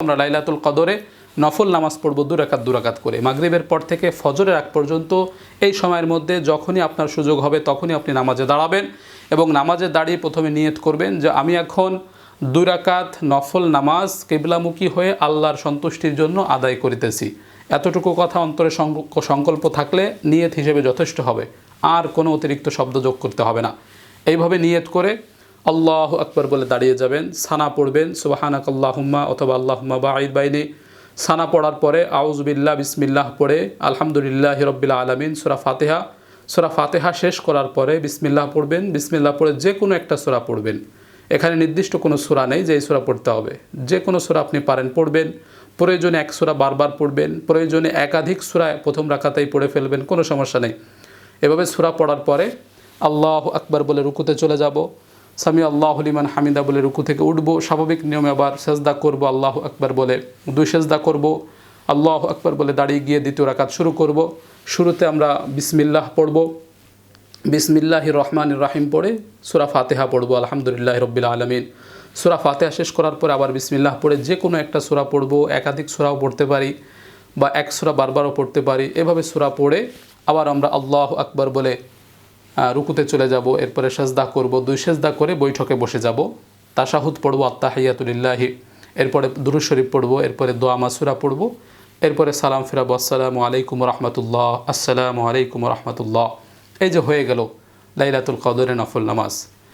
আমরা লাইলাতুল কদরে নফল নামাজ পড়ব 2 রাকাত 2 রাকাত করে। মাগরিবের পর থেকে ফজরের আগ পর্যন্ত এই সময়ের মধ্যে যখনই আপনার সুযোগ হবে তখনই আপনি নামাজে দাঁড়াবেন এবং নামাজে দাঁড়িয়ে প্রথমে নিয়ত করবেন যে আমি এখন 2 রাকাত নফল নামাজ কিবলামুখী হয়ে আল্লাহর সন্তুষ্টির জন্য আদায় করিতেছি। এতটুকু কথা অন্তরে সংকল্প থাকলে নিয়ত হিসেবে যথেষ্ট হবে, আর কোনো অতিরিক্ত শব্দ যোগ করতে হবে না। এইভাবে নিয়ত করে আল্লাহু আকবার বলে দাঁড়িয়ে যাবেন, সানা পড়বেন সুবহানাকাল্লাহুম্মা অথবা আল্লাহুম্মা বাঈদ বাইনি। সানা পড়ার পরে আউযু বিল্লাহ বিসমিল্লাহ পড়ে আলহামদুলিল্লাহি রাব্বিল আলামিন সূরা ফাতিহা শেষ করার পরে বিসমিল্লাহ পড়বেন। বিসমিল্লাহ পড়ে যে কোনো একটা সূরা পড়বেন। এখানে নির্দিষ্ট কোনো সূরা নেই যে এই সূরা পড়তে হবে, যে কোনো সূরা আপনি পারেন পড়বেন। প্রয়োজনে এক সূরা বারবার পড়বেন, প্রয়োজনে একাধিক সূরা প্রথম রাকাতেই পড়ে ফেলবেন, কোনো সমস্যা নেই। এভাবে সূরা পড়ার পরে আল্লাহু আকবার বলে রুকুতে চলে যাব, সামি আল্লাহু লিমান হামিদা বলে রুকু থেকে উঠবো, স্বাভাবিক নিয়মে আবার সেজদা করব, আল্লাহু আকবার বলে 2 সেজদা করব, আল্লাহু আকবার বলে দাঁড়িয়ে গিয়ে দ্বিতীয় রাকাত শুরু করব। শুরুতে আমরা বিসমিল্লাহ পড়ব, বিসমিল্লাহির রহমানির রহিম পড়ে সূরা ফাতিহা পড়ব আলহামদুলিল্লাহি রাব্বিল আলামিন। সূরা ফাতিহা শেষ করার পরে আবার বিসমিল্লাহ পড়ে যে কোনো একটা সূরা পড়ব, একাধিক সূরাও পড়তে পারি বা এক সূরা বারবারও পড়তে পারি। এভাবে সূরা পড়ে আবার আমরা আল্লাহু আকবার বলে রুকুতে চলে যাব, এরপরে সেজদা করব, 2 সেজদা করে বৈঠকে বসে যাব, তাশাহুদ পড়ব আত্তাহিয়াতু লিল্লাহি, এরপরে দুরূদ শরীফ পড়ব, এরপরে দোয়া মাসুরা পড়ব, এরপরে সালাম ফিরাবো, আসসালামু আলাইকুম রাহমাতুল্লাহ, আসসালামু আলাইকুম রাহমাতুল্লাহ। এই যে হয়ে গেল লাইলাতুল কদরের নফল নামাজ।